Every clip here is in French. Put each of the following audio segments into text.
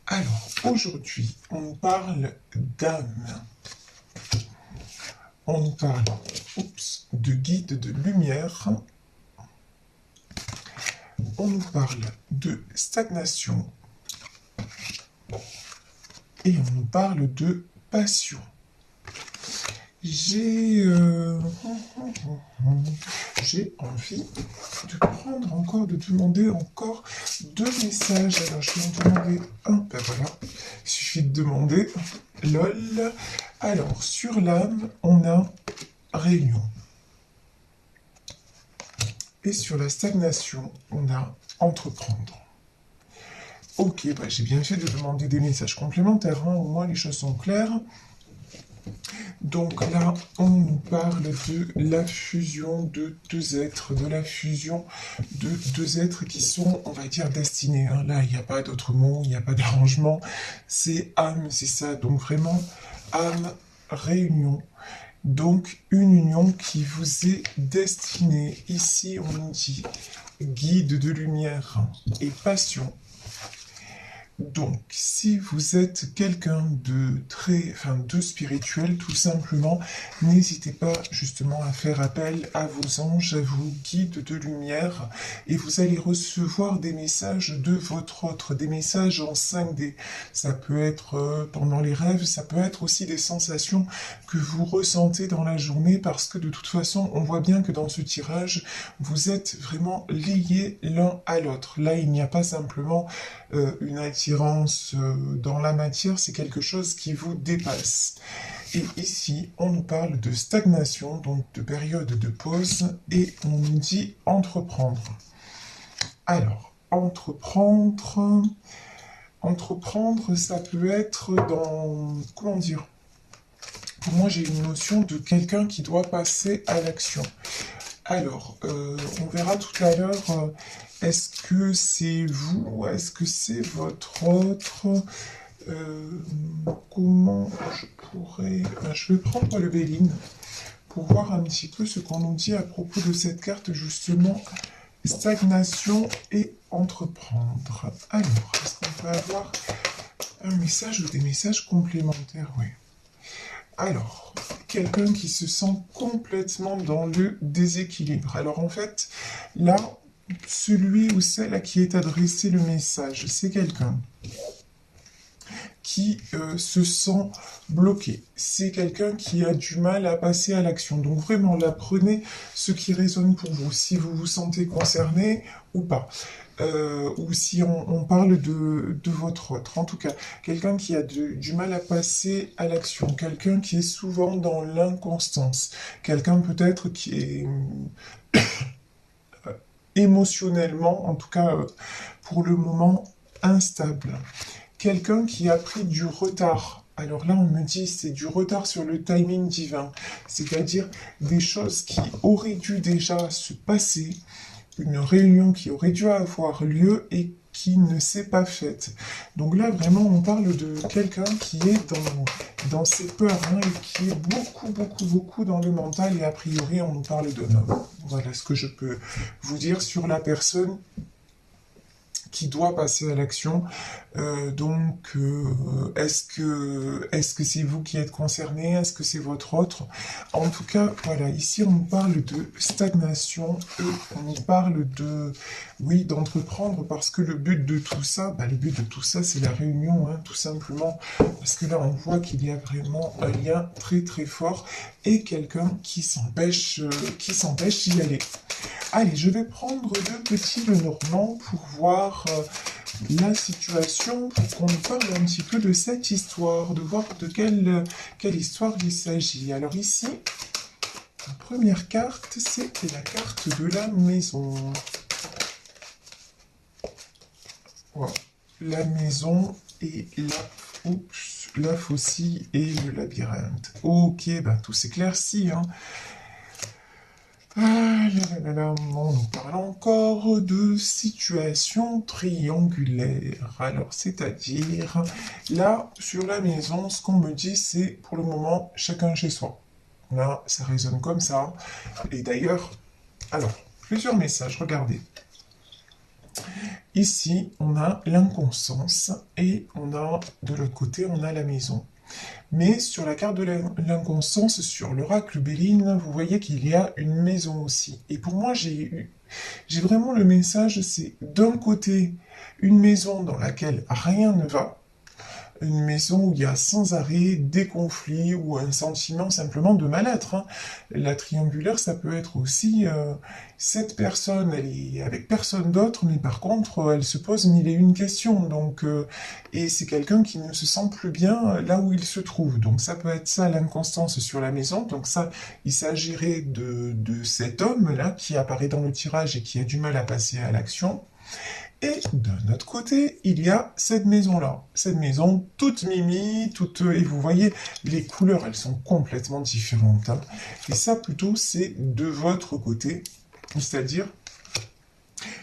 Alors, aujourd'hui, on parle d'âme. On parle, de guide de lumière. On nous parle de stagnation. Et on nous parle de passion. J'ai envie de prendre encore, de demander encore 2 messages. Alors, je vais en demander un. Ben voilà, il suffit de demander. LOL. Alors, sur l'âme, on a réunion. Et sur la stagnation, on a entreprendre. Ok, bah j'ai bien fait de demander des messages complémentaires, hein, au moins les choses sont claires. Donc là, on nous parle de la fusion de deux êtres, de la fusion de deux êtres qui sont, on va dire, destinés. Hein. Là, il n'y a pas d'autre mot, il n'y a pas d'arrangement. C'est âme, c'est ça. Donc vraiment, âme, réunion. Donc une union qui vous est destinée. Ici, on nous dit guide de lumière et passion. Donc, si vous êtes quelqu'un de spirituel, tout simplement, n'hésitez pas justement à faire appel à vos anges, à vos guides de lumière, et vous allez recevoir des messages de votre autre, des messages en 5D. Ça peut être pendant les rêves, ça peut être aussi des sensations que vous ressentez dans la journée, parce que de toute façon, on voit bien que dans ce tirage, vous êtes vraiment liés l'un à l'autre. Là, il n'y a pas simplement une attirance dans la matière, c'est quelque chose qui vous dépasse. Et ici, on nous parle de stagnation, donc de période de pause, et on nous dit entreprendre. Alors, entreprendre, ça peut être dans, comment dire, pour moi j'ai une notion de quelqu'un qui doit passer à l'action. Alors, on verra tout à l'heure, est-ce que c'est vous, est-ce que c'est votre autre, comment je pourrais... je vais prendre le Béline pour voir un petit peu ce qu'on nous dit à propos de cette carte, justement, stagnation et entreprendre. Alors, est-ce qu'on peut avoir un message ou des messages complémentaires? Oui. Alors, quelqu'un qui se sent complètement dans le déséquilibre. Alors en fait, là, celui ou celle à qui est adressé le message, c'est quelqu'un qui se sent bloqué. C'est quelqu'un qui a du mal à passer à l'action. Donc vraiment, là, prenez ce qui résonne pour vous, si vous vous sentez concerné ou pas. Ou si on parle de votre autre. En tout cas, quelqu'un qui a du mal à passer à l'action, quelqu'un qui est souvent dans l'inconstance, quelqu'un peut-être qui est émotionnellement, en tout cas pour le moment, instable. Quelqu'un qui a pris du retard. Alors là, on me dit c'est du retard sur le timing divin, c'est-à-dire des choses qui auraient dû déjà se passer, une réunion qui aurait dû avoir lieu et qui ne s'est pas faite. Donc là, vraiment, on parle de quelqu'un qui est dans ses peurs, hein, et qui est beaucoup dans le mental, et a priori, on nous parle d'un homme. Voilà ce que je peux vous dire sur la personne qui doit passer à l'action. Est-ce que c'est vous qui êtes concerné? Est-ce que c'est votre autre? En tout cas, voilà, ici on nous parle de stagnation et on nous parle oui, d'entreprendre, parce que le but de tout ça, c'est la réunion, hein, tout simplement, parce que là on voit qu'il y a vraiment un lien très fort et quelqu'un qui s'empêche d'y aller. Allez, je vais prendre 2 petits Lenormand pour voir la situation, pour qu'on nous parle un petit peu de cette histoire, de voir de quelle histoire il s'agit. Alors ici, la première carte, c'est la carte de la maison. Voilà. La maison et la faucille et le labyrinthe. Ok, tout s'éclaircit, hein. Ah là là, on nous parle encore de situation triangulaire. Alors, c'est-à-dire, là, sur la maison, ce qu'on me dit, c'est, pour le moment, chacun chez soi. Là, ça résonne comme ça. Et d'ailleurs, alors, plusieurs messages, regardez. Ici, on a l'inconscience et on a, de l'autre côté, on a la maison. Mais sur la carte de l'inconscience, sur l'oracle Béline, vous voyez qu'il y a une maison aussi. Et pour moi, j'ai vraiment le message, c'est d'un côté, une maison dans laquelle rien ne va, une maison où il y a sans arrêt des conflits ou un sentiment simplement de mal-être, hein. La triangulaire, ça peut être aussi cette personne, elle est avec personne d'autre, mais par contre, elle se pose mille et une questions. Donc, et c'est quelqu'un qui ne se sent plus bien là où il se trouve. Donc ça peut être ça, l'inconstance sur la maison. Donc ça, il s'agirait de cet homme-là qui apparaît dans le tirage et qui a du mal à passer à l'action. Et d'un autre côté, il y a cette maison-là. Cette maison toute mimi, toute... Et vous voyez, les couleurs, elles sont complètement différentes, hein. Et ça, plutôt, c'est de votre côté. C'est-à-dire,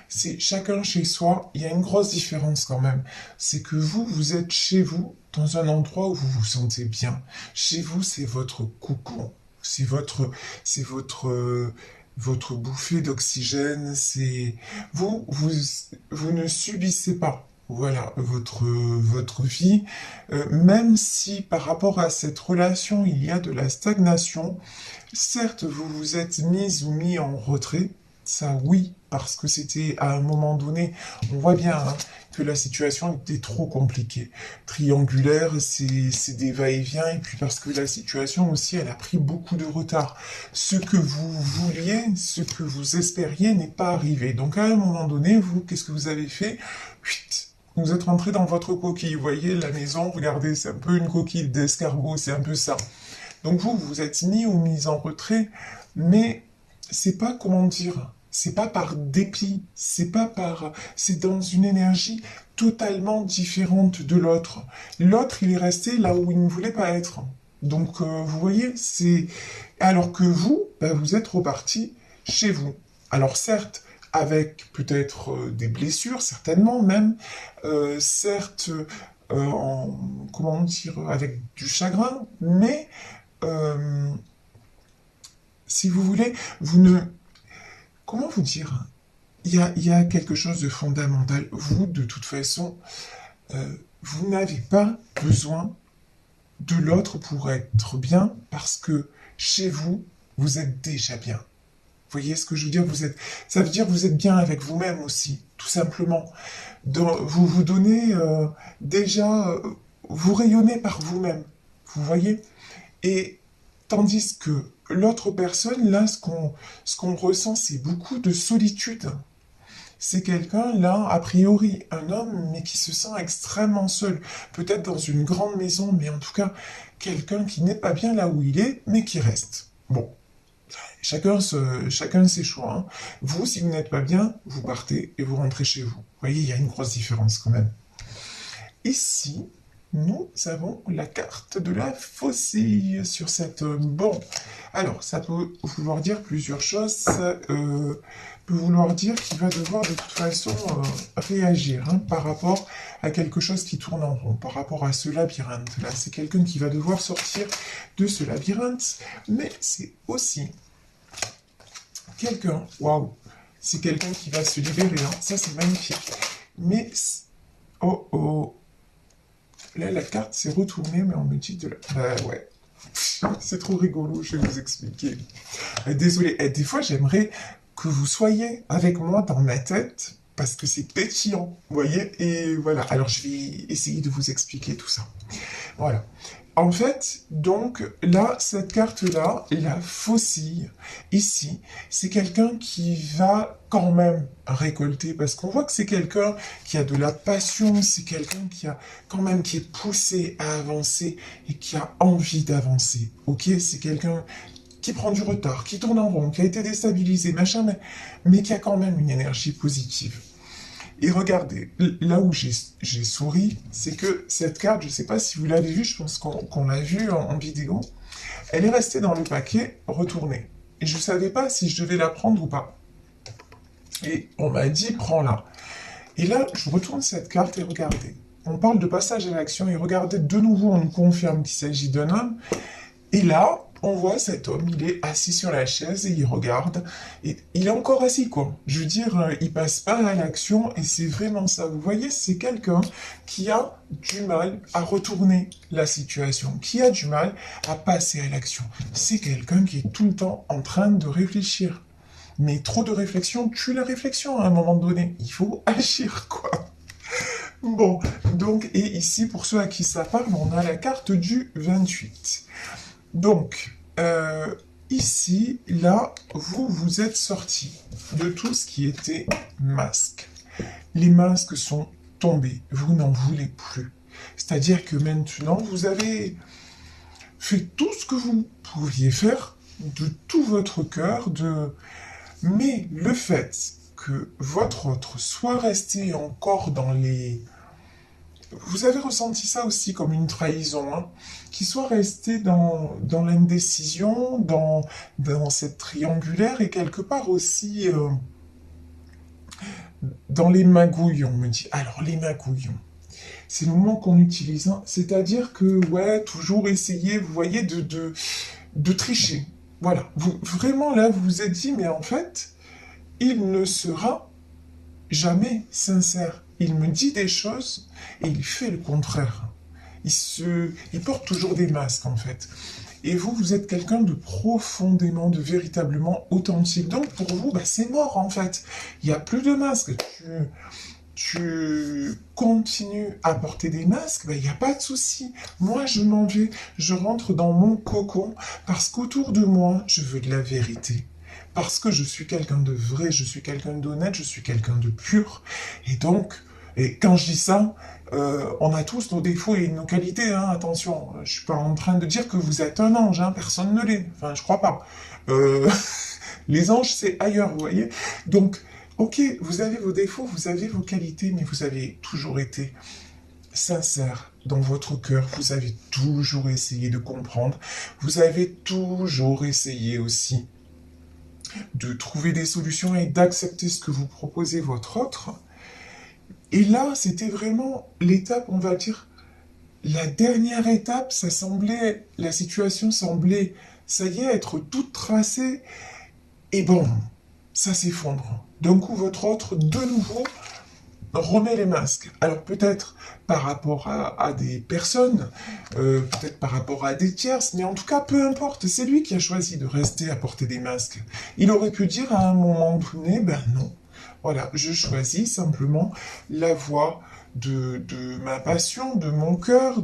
c'est chacun chez soi. Il y a une grosse différence quand même. C'est que vous, vous êtes chez vous, dans un endroit où vous vous sentez bien. Chez vous, c'est votre cocon. C'est votre bouffée d'oxygène, c'est vous ne subissez pas, voilà, votre vie, même si par rapport à cette relation il y a de la stagnation. Certes, vous vous êtes mise ou mis en retrait, ça oui, parce que c'était à un moment donné, on voit bien, hein, que la situation était trop compliquée. Triangulaire, c'est des va-et-vient, et puis parce que la situation aussi, elle a pris beaucoup de retard. Ce que vous vouliez, ce que vous espériez n'est pas arrivé. Donc à un moment donné, vous, qu'est-ce que vous avez fait? Chut, vous êtes rentré dans votre coquille. Vous voyez, la maison, regardez, c'est un peu une coquille d'escargot, c'est un peu ça. Donc vous, vous êtes mis ou mis en retrait, mais c'est pas, comment dire, c'est pas par dépit, c'est dans une énergie totalement différente de l'autre. L'autre, il est resté là où il ne voulait pas être. Donc, vous voyez, alors que vous, ben, vous êtes reparti chez vous. Alors certes, avec peut-être des blessures, certainement même, certes, comment dire, avec du chagrin, mais si vous voulez, vous ne... Comment vous dire? Il y a quelque chose de fondamental. Vous, de toute façon, vous n'avez pas besoin de l'autre pour être bien, parce que chez vous, vous êtes déjà bien. Vous voyez ce que je veux dire? Ça veut dire que vous êtes bien avec vous-même aussi, tout simplement. Vous vous donnez déjà, vous rayonnez par vous-même. Vous voyez? Et tandis que l'autre personne, là, ce qu'on ressent, c'est beaucoup de solitude. C'est quelqu'un, là, a priori, un homme, mais qui se sent extrêmement seul. Peut-être dans une grande maison, mais en tout cas, quelqu'un qui n'est pas bien là où il est, mais qui reste. Bon, chacun ses choix, hein. Vous, si vous n'êtes pas bien, vous partez et vous rentrez chez vous. Vous voyez, il y a une grosse différence quand même. Ici, nous avons la carte de la faucille sur cette... Bon, alors, ça peut vouloir dire plusieurs choses. Ça peut vouloir dire qu'il va devoir de toute façon réagir, hein, par rapport à quelque chose qui tourne en rond, par rapport à ce labyrinthe. Là, c'est quelqu'un qui va devoir sortir de ce labyrinthe, mais c'est aussi quelqu'un... Waouh! C'est quelqu'un qui va se libérer, hein. Ça, c'est magnifique. Mais... Oh, oh... Là, la carte s'est retournée, mais on me dit de la... Bah ouais, c'est trop rigolo, je vais vous expliquer. Désolé, des fois j'aimerais que vous soyez avec moi dans ma tête, parce que c'est pétillant, vous voyez? Et voilà, alors je vais essayer de vous expliquer tout ça. Voilà. En fait, donc, là, cette carte-là, la faucille, ici, c'est quelqu'un qui va quand même récolter, parce qu'on voit que c'est quelqu'un qui a de la passion, c'est quelqu'un qui a quand même, qui est poussé à avancer et qui a envie d'avancer, ok? C'est quelqu'un qui prend du retard, qui tourne en rond, qui a été déstabilisé, machin, mais qui a quand même une énergie positive. Et regardez, là où j'ai souri, c'est que cette carte, je ne sais pas si vous l'avez vue, je pense qu'on l'a vue en vidéo, elle est restée dans le paquet, retournée. Et je ne savais pas si je devais la prendre ou pas. Et on m'a dit, prends-la. Et là, je retourne cette carte et regardez. On parle de passage à l'action et regardez, de nouveau, on nous confirme qu'il s'agit d'un homme. Et là, on voit cet homme, il est assis sur la chaise et il regarde. Et il est encore assis, quoi. Je veux dire, il passe pas à l'action et c'est vraiment ça. Vous voyez, c'est quelqu'un qui a du mal à retourner la situation, qui a du mal à passer à l'action. C'est quelqu'un qui est tout le temps en train de réfléchir. Mais trop de réflexion tue la réflexion à un moment donné. Il faut agir, quoi. Bon, donc, et ici, pour ceux à qui ça parle, on a la carte du 28. Donc, ici, là, vous êtes sorti de tout ce qui était masque. Les masques sont tombés, vous n'en voulez plus. C'est-à-dire que maintenant, vous avez fait tout ce que vous pouviez faire de tout votre cœur, mais le fait que votre autre soit resté encore dans les... Vous avez ressenti ça aussi comme une trahison, hein, qu'il soit resté dans l'indécision, dans cette triangulaire et quelque part aussi dans les magouilles, on me dit. Alors, les magouilles, c'est le mot qu'on utilise, hein, c'est-à-dire que, ouais, toujours essayer, vous voyez, de tricher. Voilà, vraiment là, vous vous êtes dit, mais en fait, il ne sera jamais sincère. Il me dit des choses et il fait le contraire. Il porte toujours des masques en fait. Et vous, vous êtes quelqu'un de profondément, de véritablement authentique. Donc pour vous, bah, c'est mort en fait. Il n'y a plus de masques. Tu continues à porter des masques, il n'y a pas de souci. Moi, je m'en vais, je rentre dans mon cocon parce qu'autour de moi, je veux de la vérité. Parce que je suis quelqu'un de vrai, je suis quelqu'un d'honnête, je suis quelqu'un de pur. Et donc, et quand je dis ça, on a tous nos défauts et nos qualités, hein, attention. Je suis pas en train de dire que vous êtes un ange, hein, personne ne l'est. Enfin, je crois pas. Euh, les anges, c'est ailleurs, vous voyez. Donc, ok, vous avez vos défauts, vous avez vos qualités, mais vous avez toujours été sincère dans votre cœur, vous avez toujours essayé de comprendre, vous avez toujours essayé aussi de trouver des solutions et d'accepter ce que vous proposez votre autre. Et là, c'était vraiment l'étape, on va dire, la dernière étape, ça semblait, la situation semblait, ça y est, être toute tracée, et bon, ça s'effondre. D'un coup, votre autre, de nouveau, remet les masques. Alors peut-être par rapport à des personnes, peut-être par rapport à des tierces, mais en tout cas, peu importe, c'est lui qui a choisi de rester à porter des masques. Il aurait pu dire à un moment donné, ben non, voilà, je choisis simplement la voie de ma passion, de mon cœur,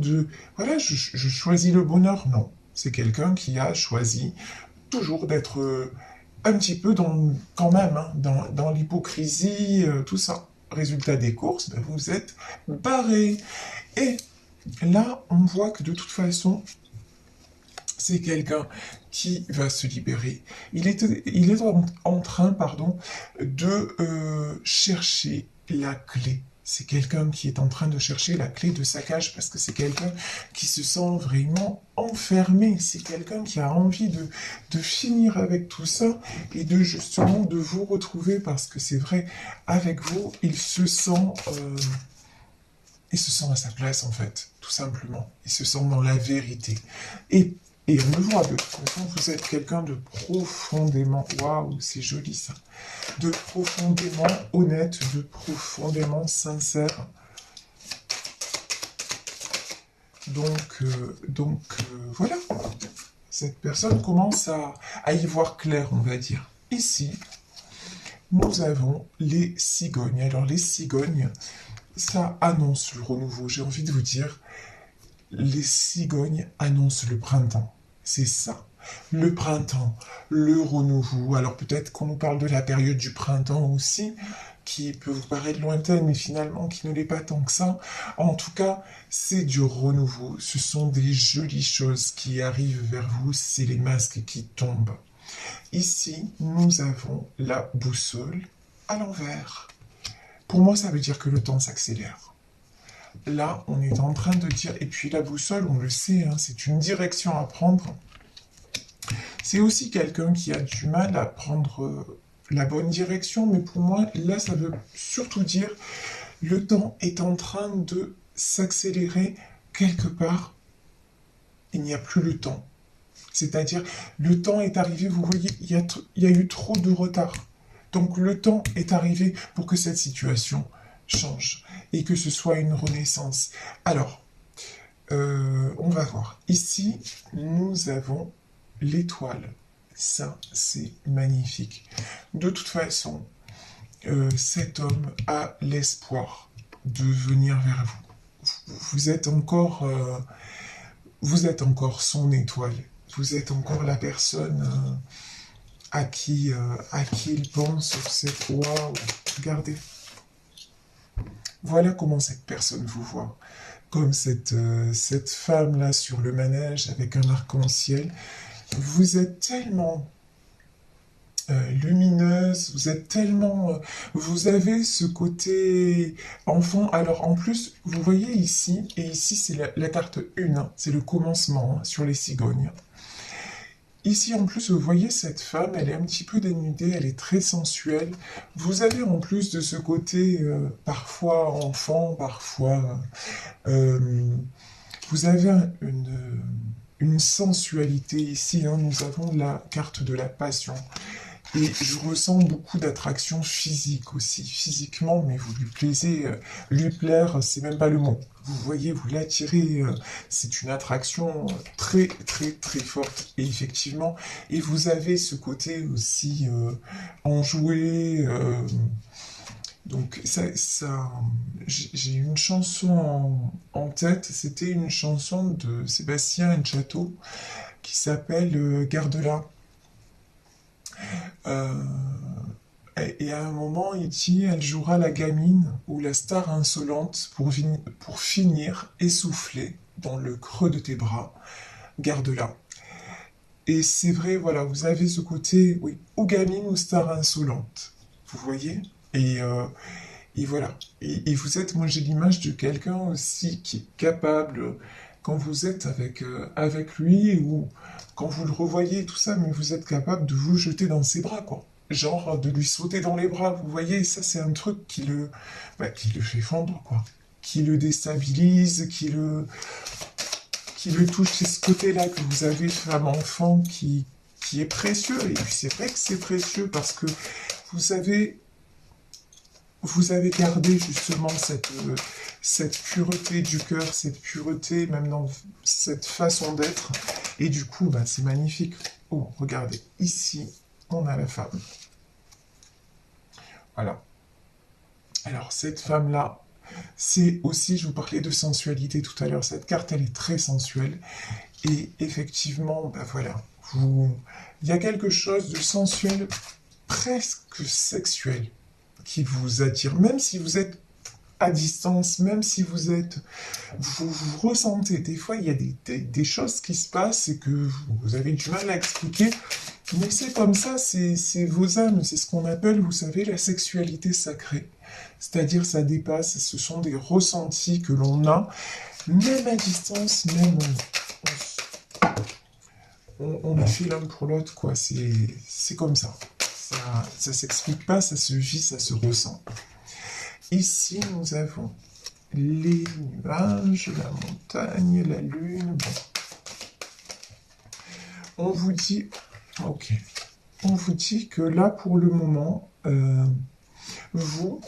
voilà, je choisis le bonheur. Non, c'est quelqu'un qui a choisi toujours d'être un petit peu quand même, hein, dans l'hypocrisie, tout ça. Résultat des courses, ben vous êtes barré. Et là, on voit que de toute façon, c'est quelqu'un qui va se libérer. Il est en train, pardon, de chercher la clé. C'est quelqu'un qui est en train de chercher la clé de sa cage parce que c'est quelqu'un qui se sent vraiment enfermé. C'est quelqu'un qui a envie de finir avec tout ça et de justement de vous retrouver parce que c'est vrai, avec vous, il se sent à sa place en fait, tout simplement. Il se sent dans la vérité. Et et on le voit, de toute façon, vous êtes quelqu'un de profondément, waouh, c'est joli ça, de profondément honnête, de profondément sincère. Voilà, cette personne commence à y voir clair, on va dire. Ici, nous avons les cigognes. Alors les cigognes, ça annonce le renouveau. J'ai envie de vous dire, les cigognes annoncent le printemps. C'est ça. Le printemps, le renouveau. Alors peut-être qu'on nous parle de la période du printemps aussi, qui peut vous paraître lointaine, mais finalement qui ne l'est pas tant que ça. En tout cas, c'est du renouveau. Ce sont des jolies choses qui arrivent vers vous, c'est les masques qui tombent. Ici, nous avons la boussole à l'envers. Pour moi, ça veut dire que le temps s'accélère. Là, on est en train de dire, et puis la boussole, on le sait, hein, c'est une direction à prendre. C'est aussi quelqu'un qui a du mal à prendre la bonne direction, mais pour moi, là, ça veut surtout dire le temps est en train de s'accélérer quelque part. Il n'y a plus le temps. C'est-à-dire, le temps est arrivé, vous voyez, il y a eu trop de retard. Donc le temps est arrivé pour que cette situation change et que ce soit une renaissance. Alors, on va voir. Ici, nous avons l'étoile. Ça, c'est magnifique. De toute façon, cet homme a l'espoir de venir vers vous. Vous êtes encore son étoile. Vous êtes encore la personne à qui il pense. C'est waouh. Regardez. Voilà comment cette personne vous voit. Comme cette femme-là sur le manège avec un arc-en-ciel. Vous êtes tellement lumineuse, vous êtes tellement... vous avez ce côté enfant. Alors en plus, vous voyez ici, et ici c'est la carte 1, hein, c'est le commencement hein, sur les cigognes. Ici en plus, vous voyez cette femme, elle est un petit peu dénudée, elle est très sensuelle. Vous avez en plus de ce côté parfois enfant, parfois... vous avez une sensualité ici, hein. Nous avons la carte de la passion. Et je ressens beaucoup d'attraction physique aussi, physiquement, mais vous lui plaisez, lui plaire, c'est même pas le mot. Vous voyez, vous l'attirez, c'est une attraction très, très, très forte. Et effectivement, et vous avez ce côté aussi enjoué. Donc, j'ai une chanson en tête, c'était une chanson de Sébastien Inchato qui s'appelle Garde-la. Euh, et à un moment, il dit, elle jouera la gamine ou la star insolente pour finir essoufflée dans le creux de tes bras. Garde-la. Et c'est vrai, voilà, vous avez ce côté, oui, ou gamine ou star insolente. Vous voyez? Et voilà. Et vous êtes, moi j'ai l'image de quelqu'un aussi qui est capable, quand vous êtes avec lui ou quand vous le revoyez, tout ça, mais vous êtes capable de vous jeter dans ses bras, quoi. Genre de lui sauter dans les bras, vous voyez, ça c'est un truc qui le fait fondre, quoi. Qui le déstabilise, qui le touche. C'est ce côté-là que vous avez, femme-enfant, qui est précieux. Et puis c'est vrai que c'est précieux parce que vous avez vous avez gardé justement cette pureté du cœur, cette pureté même dans cette façon d'être. Et du coup, bah, c'est magnifique. Oh, regardez, ici, on a la femme. Voilà. Alors, cette femme-là, c'est aussi, je vous parlais de sensualité tout à l'heure, cette carte, elle est très sensuelle. Et effectivement, bah voilà, il y a quelque chose de sensuel, presque sexuel, qui vous attire, même si vous êtes à distance, même si vous ressentez, des fois il y a des choses qui se passent et que vous avez du mal à expliquer, mais c'est comme ça, c'est vos âmes, c'est ce qu'on appelle, vous savez, la sexualité sacrée. C'est-à-dire ça dépasse, ce sont des ressentis que l'on a, même à distance, même on est fait l'un pour l'autre, quoi, c'est comme ça. Ça s'explique pas, ça se vit, ça se ressent. Ici, nous avons les nuages, la montagne, la lune. Bon. On vous dit, ok, on vous dit que là, pour le moment, vous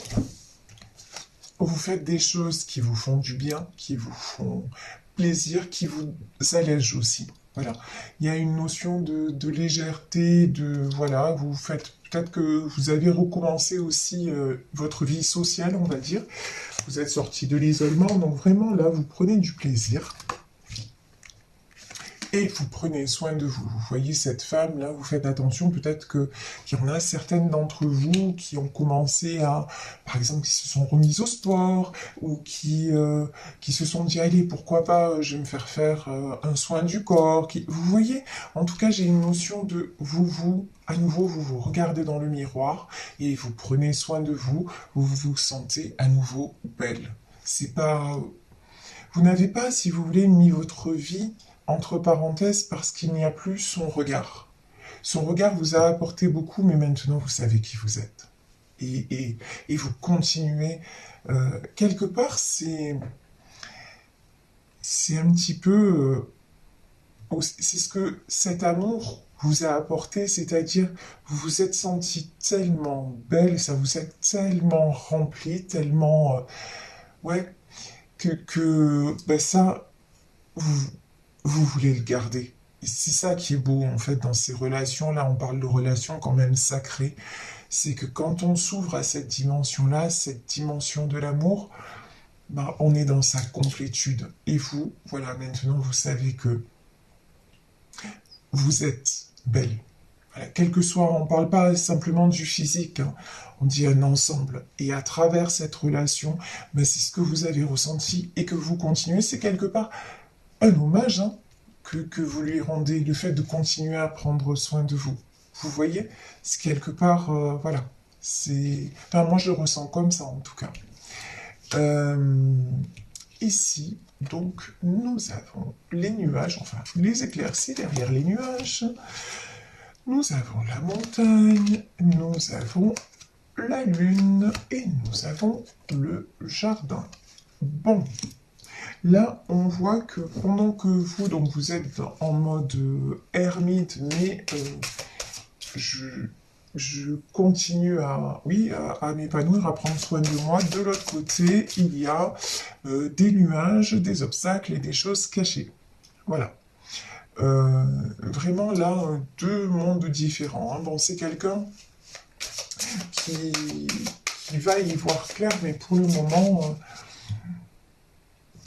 faites des choses qui vous font du bien, qui vous font plaisir, qui vous allègent aussi. Voilà. Il y a une notion de légèreté, voilà, vous faites, peut-être que vous avez recommencé aussi votre vie sociale, on va dire. Vous êtes sorti de l'isolement, donc vraiment là, vous prenez du plaisir. Et vous prenez soin de vous. Vous voyez cette femme, là, vous faites attention, peut-être qu'il y en a certaines d'entre vous qui ont commencé par exemple, qui se sont remises au sport, ou qui se sont dit, allez, pourquoi pas, je vais me faire un soin du corps. Vous voyez, en tout cas, j'ai une notion de à nouveau, vous vous regardez dans le miroir, et vous prenez soin de vous, vous vous sentez à nouveau belle. C'est pas... Vous n'avez pas, si vous voulez, mis votre vie entre parenthèses parce qu'il n'y a plus son regard. Son regard vous a apporté beaucoup, mais maintenant vous savez qui vous êtes. Et vous continuez. Quelque part, c'est un petit peu c'est ce que cet amour vous a apporté, c'est-à-dire vous vous êtes senti tellement belle, ça vous a tellement rempli, tellement ouais, que ben ça, vous, vous voulez le garder. Et c'est ça qui est beau en fait dans ces relations. Là, on parle de relations quand même sacrées. C'est que quand on s'ouvre à cette dimension-là, cette dimension de l'amour, ben, on est dans sa complétude. Et vous, voilà, maintenant vous savez que vous êtes belle. Voilà, quel que soit, on ne parle pas simplement du physique, hein, on dit un ensemble. Et à travers cette relation, ben, c'est ce que vous avez ressenti et que vous continuez. C'est quelque part un hommage hein, que vous lui rendez, le fait de continuer à prendre soin de vous. Vous voyez, c'est quelque part, voilà. C'est, enfin, moi, je le ressens comme ça, en tout cas. Euh, Ici, donc, nous avons les nuages, enfin, les éclaircies derrière les nuages. Nous avons la montagne, nous avons la lune et nous avons le jardin. Bon, là, on voit que pendant que vous, donc vous êtes en mode ermite, mais je, je continue à, oui, à m'épanouir, à prendre soin de moi. De l'autre côté, il y a des nuages, des obstacles et des choses cachées. Voilà. Vraiment là, deux mondes différents. Hein. Bon, c'est quelqu'un qui, qui va y voir clair, mais pour le moment,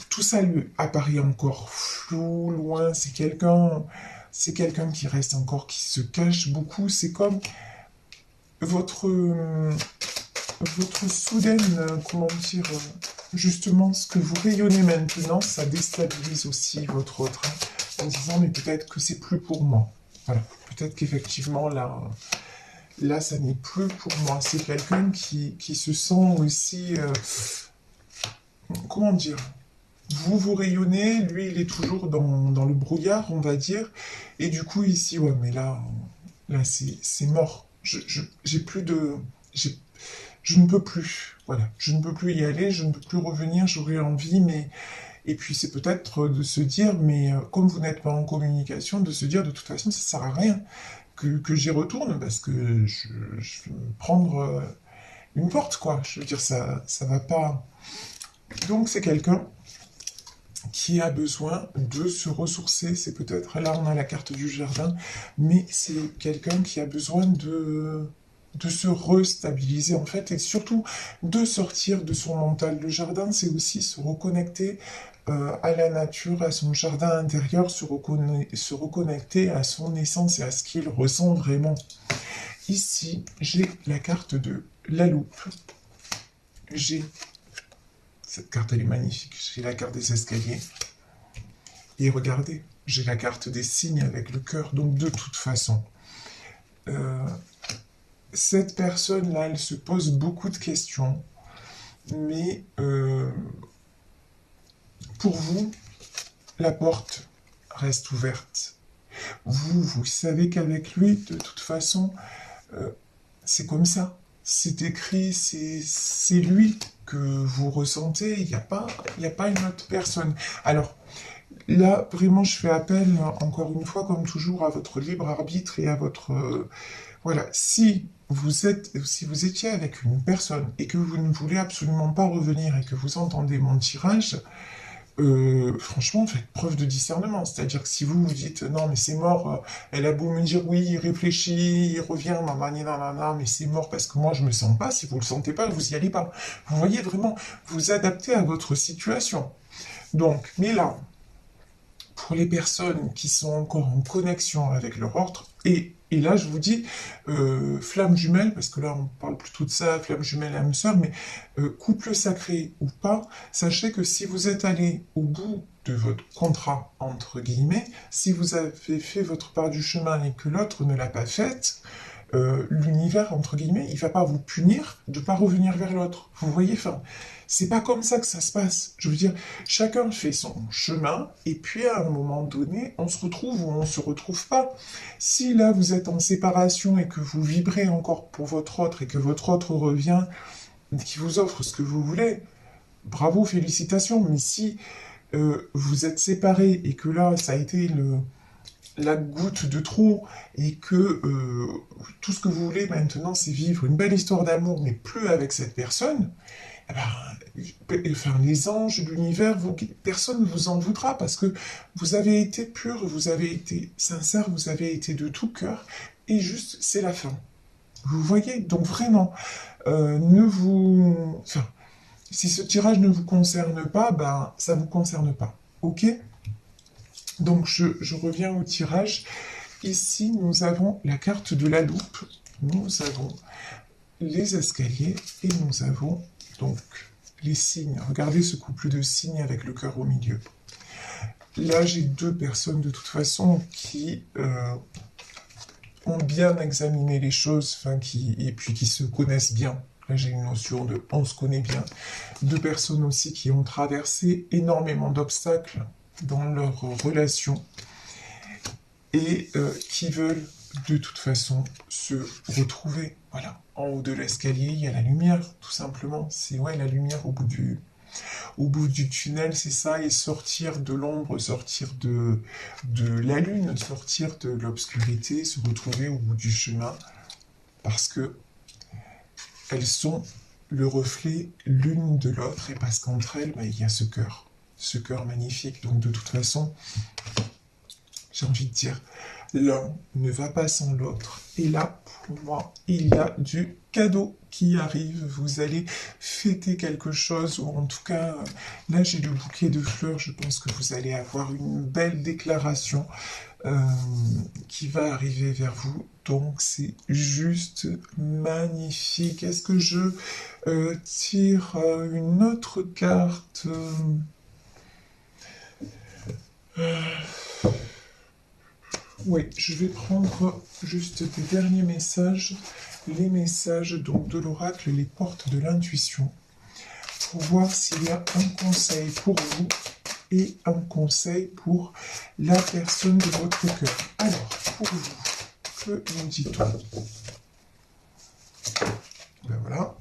tout ça lui apparaît encore flou, loin. C'est quelqu'un qui reste encore, qui se cache beaucoup. C'est comme votre, votre soudaine, comment dire, justement, ce que vous rayonnez maintenant, ça déstabilise aussi votre autre, hein, en disant, mais peut-être que c'est plus pour moi. Voilà, peut-être qu'effectivement, là, ça n'est plus pour moi. C'est quelqu'un qui se sent aussi, comment dire, vous vous rayonnez, lui, il est toujours dans le brouillard, on va dire, et du coup, ici, ouais, mais là c'est mort. J'ai plus de... j'ai je ne peux plus. Voilà, je ne peux plus y aller, je ne peux plus revenir, j'aurais envie, mais... Et puis c'est peut-être de se dire, mais comme vous n'êtes pas en communication, de se dire de toute façon, ça sert à rien que j'y retourne, parce que je vais me prendre une porte, quoi. Je veux dire, ça va pas... Donc c'est quelqu'un qui a besoin de se ressourcer. C'est peut-être, là on a la carte du jardin, mais c'est quelqu'un qui a besoin de se restabiliser en fait, et surtout de sortir de son mental. Le jardin, c'est aussi se reconnecter à la nature, à son jardin intérieur, se reconnecter à son essence et à ce qu'il ressent vraiment. Ici, j'ai la carte de la loupe. J'ai cette carte, elle est magnifique. J'ai la carte des escaliers. Et regardez, j'ai la carte des signes avec le cœur. Donc de toute façon, euh, cette personne-là, elle se pose beaucoup de questions. Mais pour vous, la porte reste ouverte. Vous savez qu'avec lui, de toute façon, euh, c'est comme ça. C'est écrit, c'est lui que vous ressentez. Il y a pas une autre personne. Alors, là, vraiment, je fais appel, encore une fois, comme toujours, à votre libre arbitre et à votre... voilà, si vous étiez avec une personne et que vous ne voulez absolument pas revenir et que vous entendez mon tirage, franchement, faites preuve de discernement. C'est-à-dire que si vous vous dites non, mais c'est mort, elle a beau me dire oui, il réfléchit, il revient, nanana, mais c'est mort parce que moi je me sens pas. Si vous le sentez pas, vous y allez pas. Vous voyez vraiment, vous adaptez à votre situation. Donc, mais là, pour les personnes qui sont encore en connexion avec leur ordre, et là je vous dis, flamme jumelle, parce que là on parle plutôt de ça, flamme jumelle, âme sœur, mais couple sacré ou pas, sachez que si vous êtes allé au bout de votre contrat, entre guillemets, si vous avez fait votre part du chemin et que l'autre ne l'a pas faite, l'univers, entre guillemets, il va pas vous punir de pas revenir vers l'autre. Vous voyez, enfin, c'est pas comme ça que ça se passe. Je veux dire, chacun fait son chemin, et puis à un moment donné, on se retrouve ou on se retrouve pas. Si là, vous êtes en séparation et que vous vibrez encore pour votre autre, et que votre autre revient, qui vous offre ce que vous voulez, bravo, félicitations. Mais si vous êtes séparés et que là, ça a été la goutte de trop et que tout ce que vous voulez maintenant, c'est vivre une belle histoire d'amour, mais plus avec cette personne, eh ben, enfin, les anges, l'univers, personne ne vous en voudra parce que vous avez été pur, vous avez été sincère, vous avez été de tout cœur et juste, c'est la fin. Vous voyez, donc vraiment, ne vous... Enfin, si ce tirage ne vous concerne pas, ben, ça ne vous concerne pas. Ok? Donc, je reviens au tirage. Ici, nous avons la carte de la loupe. Nous avons les escaliers et nous avons donc les signes. Regardez ce couple de signes avec le cœur au milieu. Là, j'ai deux personnes de toute façon qui ont bien examiné les choses, enfin, et puis qui se connaissent bien. Là, j'ai une notion de on se connaît bien. Deux personnes aussi qui ont traversé énormément d'obstacles dans leur relation et qui veulent de toute façon se retrouver. Voilà, en haut de l'escalier, il y a la lumière, tout simplement. C'est ouais, la lumière au bout du tunnel, c'est ça, et sortir de l'ombre, sortir de la lune, sortir de l'obscurité, se retrouver au bout du chemin, parce que elles sont le reflet l'une de l'autre, et parce qu'entre elles, bah, il y a ce cœur magnifique. Donc de toute façon, j'ai envie de dire, l'un ne va pas sans l'autre. Et là, pour moi, il y a du cadeau qui arrive. Vous allez fêter quelque chose, ou en tout cas, là j'ai le bouquet de fleurs. Je pense que vous allez avoir une belle déclaration qui va arriver vers vous. Donc c'est juste magnifique. Est-ce que je tire une autre carte Oui, je vais prendre juste des derniers messages, les messages donc de l'oracle, les portes de l'intuition, pour voir s'il y a un conseil pour vous et un conseil pour la personne de votre cœur. Alors, pour vous, que nous dit-on? Ben voilà.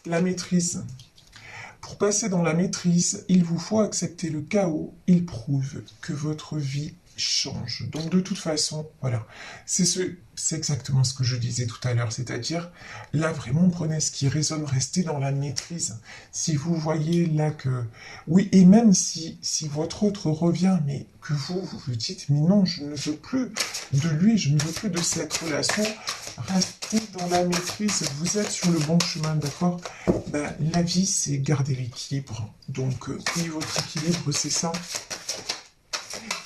La maîtrise. Pour passer dans la maîtrise, il vous faut accepter le chaos. Il prouve que votre vie change. Donc de toute façon, voilà, c'est exactement ce que je disais tout à l'heure, c'est-à-dire, là vraiment prenez ce qui résonne, restez dans la maîtrise. Si vous voyez là que, oui, et même si votre autre revient, mais que vous vous dites, mais non, je ne veux plus de lui, je ne veux plus de cette relation, restez dans la maîtrise, vous êtes sur le bon chemin, d'accord? Ben, la vie, c'est garder l'équilibre. Donc, oui, votre équilibre, c'est ça.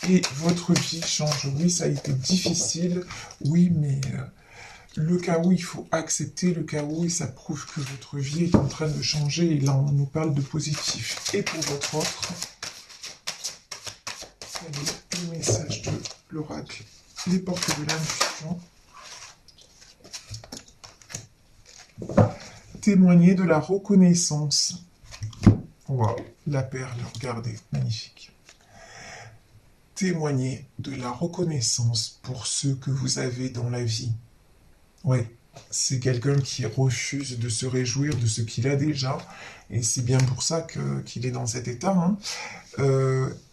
Et votre vie change. Oui, ça a été difficile. Oui, mais le chaos, il faut accepter le chaos et ça prouve que votre vie est en train de changer. Et là, on nous parle de positif. Et pour votre autre, allez, le message de l'oracle, les portes de l'intuition. Témoigner de la reconnaissance. Waouh, la perle, regardez, magnifique. Témoigner de la reconnaissance pour ce que vous avez dans la vie. Ouais, c'est quelqu'un qui refuse de se réjouir de ce qu'il a déjà, et c'est bien pour ça qu'il est dans cet état. Hein.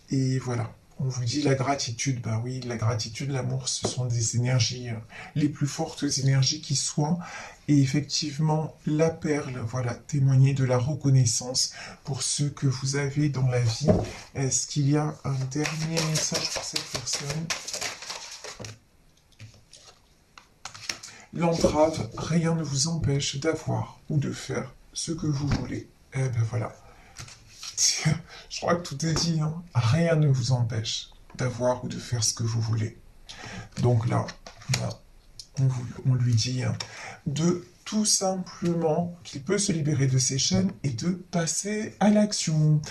Et voilà, on vous dit la gratitude, bah oui, la gratitude, l'amour, ce sont des énergies, les plus fortes énergies qui soient, et effectivement, la perle, voilà, témoigner de la reconnaissance pour ce que vous avez dans la vie. Est-ce qu'il y a un dernier message pour cette personne? L'entrave, rien ne vous empêche d'avoir ou de faire ce que vous voulez. Eh ben voilà. Je crois que tout est dit, hein. Rien ne vous empêche d'avoir ou de faire ce que vous voulez. Donc là, on lui dit hein, de tout simplement qu'il peut se libérer de ses chaînes et de passer à l'action.